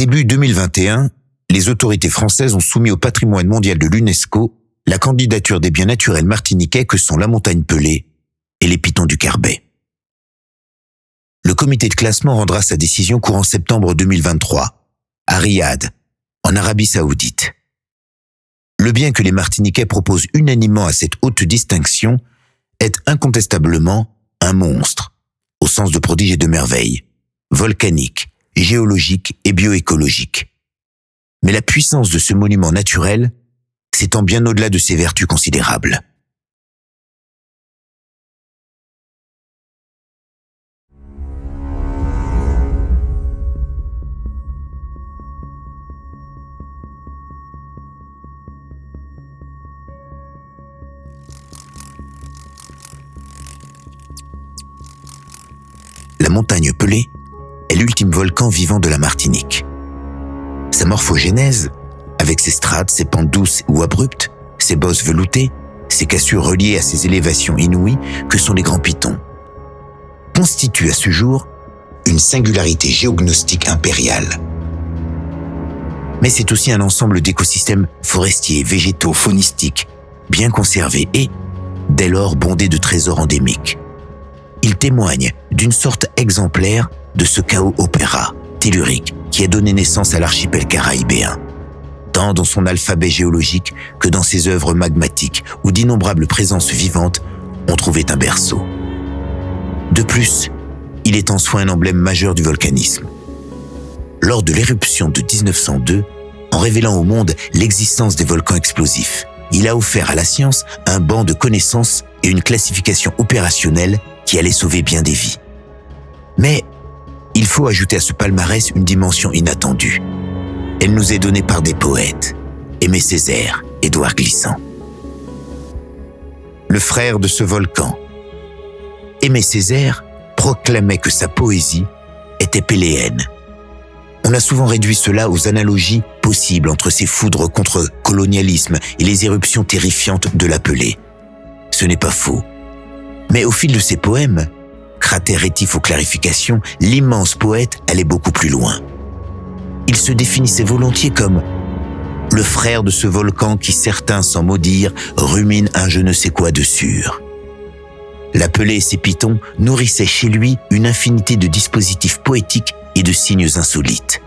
Début 2021, les autorités françaises ont soumis au patrimoine mondial de l'UNESCO la candidature des biens naturels martiniquais que sont la montagne Pelée et les pitons du Carbet. Le comité de classement rendra sa décision courant septembre 2023, à Riyad, en Arabie Saoudite. Le bien que les Martiniquais proposent unanimement à cette haute distinction est incontestablement un monstre, au sens de prodige et de merveille, volcanique, géologique et bioécologique. Mais la puissance de ce monument naturel s'étend bien au-delà de ses vertus considérables. La montagne Pelée est l'ultime volcan vivant de la Martinique. Sa morphogénèse, avec ses strates, ses pentes douces ou abruptes, ses bosses veloutées, ses cassures reliées à ses élévations inouïes que sont les grands pitons, constitue à ce jour une singularité géognostique impériale. Mais c'est aussi un ensemble d'écosystèmes forestiers, végétaux, faunistiques, bien conservés et, dès lors, bondés de trésors endémiques. Il témoigne d'une sorte exemplaire de ce chaos opéra, tellurique, qui a donné naissance à l'archipel caraïbéen, tant dans son alphabet géologique que dans ses œuvres magmatiques, où d'innombrables présences vivantes ont trouvé un berceau. De plus, il est en soi un emblème majeur du volcanisme. Lors de l'éruption de 1902, en révélant au monde l'existence des volcans explosifs, il a offert à la science un banc de connaissances et une classification opérationnelle qui allait sauver bien des vies. Mais il faut ajouter à ce palmarès une dimension inattendue. Elle nous est donnée par des poètes, Aimé Césaire, Édouard Glissant. Le frère de ce volcan, Aimé Césaire proclamait que sa poésie était péléenne. On a souvent réduit cela aux analogies possibles entre ces foudres contre colonialisme et les éruptions terrifiantes de la Pelée. Ce n'est pas faux. Mais au fil de ses poèmes, cratère rétif aux clarifications, l'immense poète allait beaucoup plus loin. Il se définissait volontiers comme le frère de ce volcan qui, certains sans mot dire, rumine un je ne sais quoi de sûr. La Pelée et ses pitons nourrissaient chez lui une infinité de dispositifs poétiques et de signes insolites.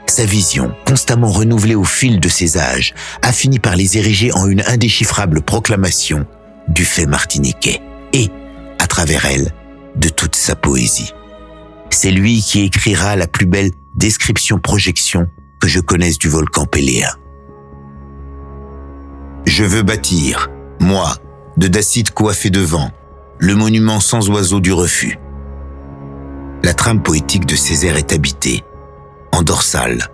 Sa vision, constamment renouvelée au fil de ses âges, a fini par les ériger en une indéchiffrable proclamation du fait martiniquais et, à travers elle, de toute sa poésie. C'est lui qui écrira la plus belle description-projection que je connaisse du volcan péléen. Je veux bâtir, moi, de dacite coiffé de vent, le monument sans oiseau du refus. La trame poétique de Césaire est habitée, en dorsale,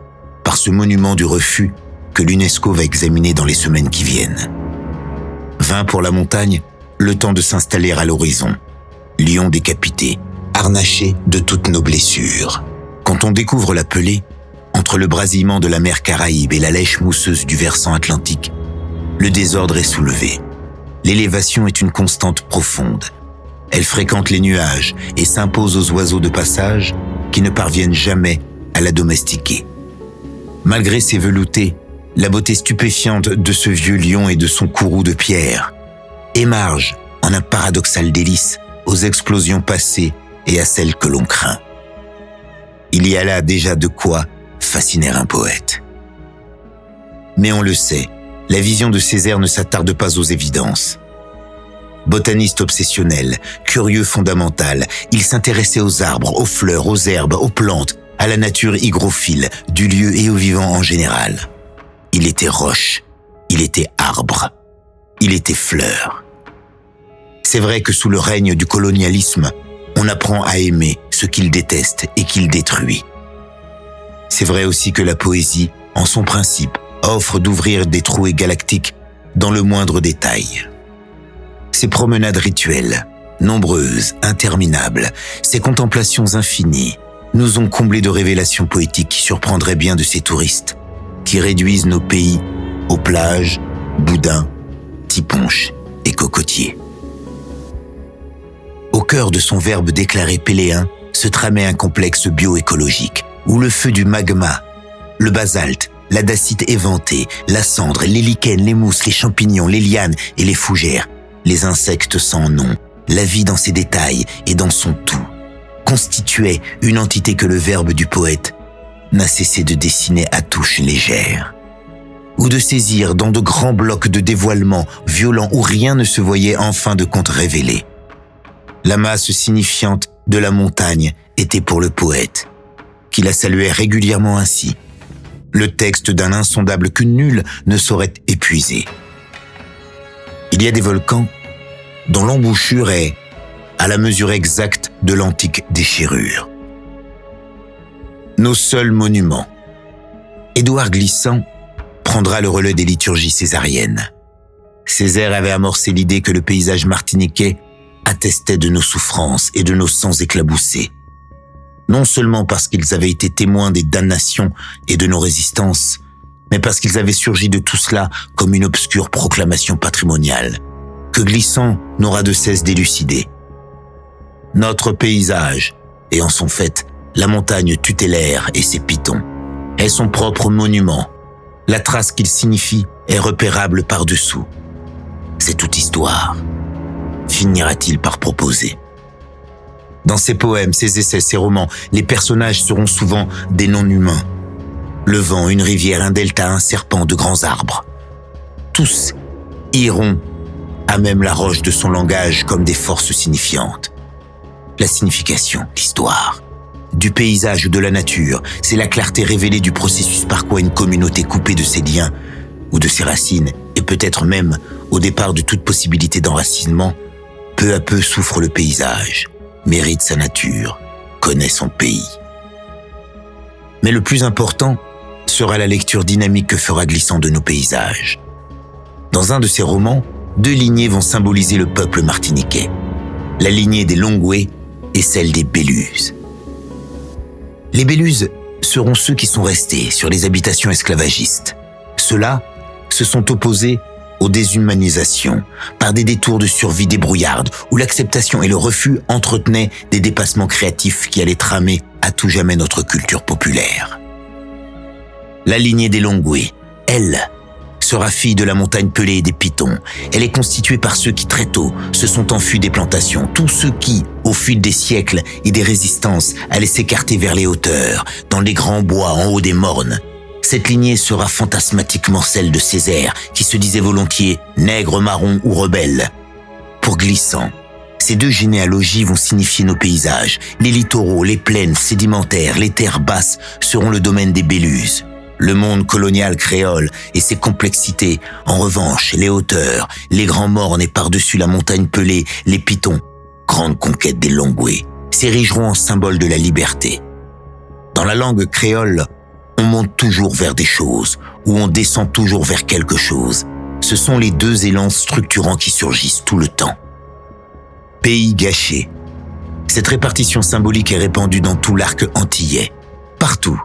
par ce monument du refus que l'UNESCO va examiner dans les semaines qui viennent. Vint pour la montagne le temps de s'installer à l'horizon, lion décapité, harnaché de toutes nos blessures. Quand on découvre la Pelée, entre le brasillement de la mer Caraïbe et la lèche mousseuse du versant atlantique, le désordre est soulevé. L'élévation est une constante profonde. Elle fréquente les nuages et s'impose aux oiseaux de passage qui ne parviennent jamais à la domestiquer. Malgré ses veloutés, la beauté stupéfiante de ce vieux lion et de son courroux de pierre émarge en un paradoxal délice aux explosions passées et à celles que l'on craint. Il y a là déjà de quoi fasciner un poète. Mais on le sait, la vision de Césaire ne s'attarde pas aux évidences. Botaniste obsessionnel, curieux fondamental, il s'intéressait aux arbres, aux fleurs, aux herbes, aux plantes, à la nature hygrophile, du lieu et aux vivants en général. Il était roche, il était arbre, il était fleur. C'est vrai que sous le règne du colonialisme, on apprend à aimer ce qu'il déteste et qu'il détruit. C'est vrai aussi que la poésie, en son principe, offre d'ouvrir des trouées galactiques dans le moindre détail. Ces promenades rituelles, nombreuses, interminables, ces contemplations infinies, nous ont comblés de révélations poétiques qui surprendraient bien de ces touristes, qui réduisent nos pays aux plages, boudins, tiponches et cocotiers. Au cœur de son verbe déclaré péléen se tramait un complexe bioécologique, où le feu du magma Le basalte, la dacite éventée, la cendre, les lichens, les mousses, les champignons, les lianes et les fougères, les insectes sans nom, la vie dans ses détails et dans son tout, constituaient une entité que le verbe du poète n'a cessé de dessiner à touches légères, ou de saisir dans de grands blocs de dévoilement violents où rien ne se voyait en fin de compte révélé. La masse signifiante de la montagne était pour le poète, qui la saluait régulièrement ainsi, le texte d'un insondable que nul ne saurait épuiser. Il y a des volcans dont l'embouchure est à la mesure exacte de l'antique déchirure. Nos seuls monuments. Édouard Glissant prendra le relais des liturgies césariennes. Césaire avait amorcé l'idée que le paysage martiniquais attestait de nos souffrances et de nos sangs éclaboussés. Non seulement parce qu'ils avaient été témoins des damnations et de nos résistances, mais parce qu'ils avaient surgi de tout cela comme une obscure proclamation patrimoniale, que Glissant n'aura de cesse d'élucider. Notre paysage, et en son fait, la montagne tutélaire et ses pitons, est son propre monument. La trace qu'il signifie est repérable par-dessous. C'est toute histoire, finira-t-il par proposer. Dans ses poèmes, ses essais, ses romans, les personnages seront souvent des non-humains. Le vent, une rivière, un delta, un serpent, de grands arbres. Tous iront à même la roche de son langage comme des forces signifiantes. La signification, l'histoire, du paysage ou de la nature, c'est la clarté révélée du processus par quoi une communauté coupée de ses liens ou de ses racines, et peut-être même au départ de toute possibilité d'enracinement, peu à peu souffre le paysage, mérite sa nature, connaît son pays. Mais le plus important sera la lecture dynamique que fera Glissant de nos paysages. Dans un de ses romans, 2 lignées vont symboliser le peuple martiniquais, la lignée des Longwé et celle des Béluses. Les Béluses seront ceux qui sont restés sur les habitations esclavagistes. Ceux-là se sont opposés aux déshumanisations par des détours de survie débrouillardes où l'acceptation et le refus entretenaient des dépassements créatifs qui allaient tramer à tout jamais notre culture populaire. La lignée des Longwé, elle, sera fille de la montagne pelée et des pitons. Elle est constituée par ceux qui très tôt se sont enfuis des plantations, tous ceux qui, au fil des siècles et des résistances, allaient s'écarter vers les hauteurs, dans les grands bois en haut des mornes. Cette lignée sera fantasmatiquement celle de Césaire, qui se disait volontiers nègre, marron ou rebelle. Pour Glissant, ces 2 généalogies vont signifier nos paysages. Les littoraux, les plaines sédimentaires, les terres basses seront le domaine des Béluses. Le monde colonial créole et ses complexités, en revanche, les hauteurs, les grands mornes et par-dessus la montagne pelée, les pitons, grande conquête des Longwé, s'érigeront en symbole de la liberté. Dans la langue créole, on monte toujours vers des choses, ou on descend toujours vers quelque chose. Ce sont les 2 élans structurants qui surgissent tout le temps. Pays gâché. Cette répartition symbolique est répandue dans tout l'arc antillais. Partout,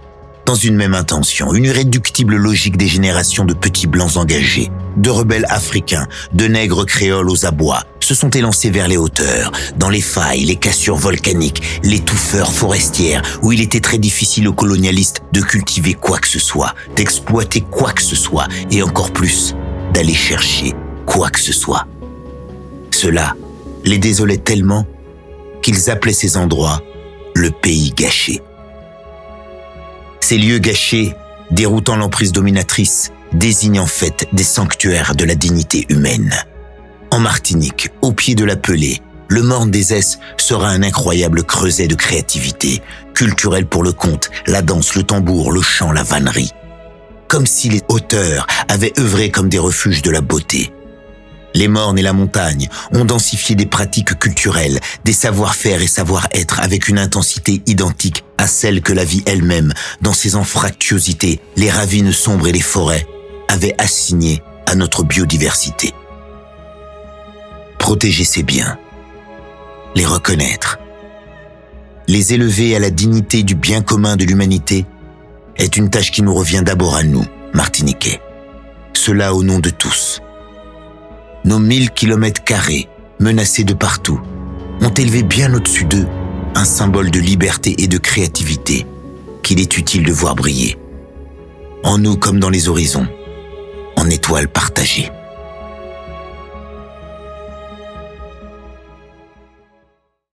dans une même intention, une irréductible logique des générations de petits blancs engagés, de rebelles africains, de nègres créoles aux abois, se sont élancés vers les hauteurs, dans les failles, les cassures volcaniques, les touffeurs forestières, où il était très difficile aux colonialistes de cultiver quoi que ce soit, d'exploiter quoi que ce soit, et encore plus, d'aller chercher quoi que ce soit. Cela les désolait tellement qu'ils appelaient ces endroits le pays gâché. Ces lieux gâchés, déroutant l'emprise dominatrice, désignent en fait des sanctuaires de la dignité humaine. En Martinique, au pied de la Pelée, le Morne des Esses sera un incroyable creuset de créativité, culturelle pour le conte, la danse, le tambour, le chant, la vannerie. Comme si les auteurs avaient œuvré comme des refuges de la beauté. Les Mornes et la montagne ont densifié des pratiques culturelles, des savoir-faire et savoir-être avec une intensité identique à celle que la vie elle-même, dans ses anfractuosités, les ravines sombres et les forêts, avait assignée à notre biodiversité. Protéger ces biens, les reconnaître, les élever à la dignité du bien commun de l'humanité est une tâche qui nous revient d'abord à nous, Martiniquais. Cela au nom de tous. Nos 1000 km², menacés de partout, ont élevé bien au-dessus d'eux un symbole de liberté et de créativité qu'il est utile de voir briller. en nous comme dans les horizons, en étoiles partagées.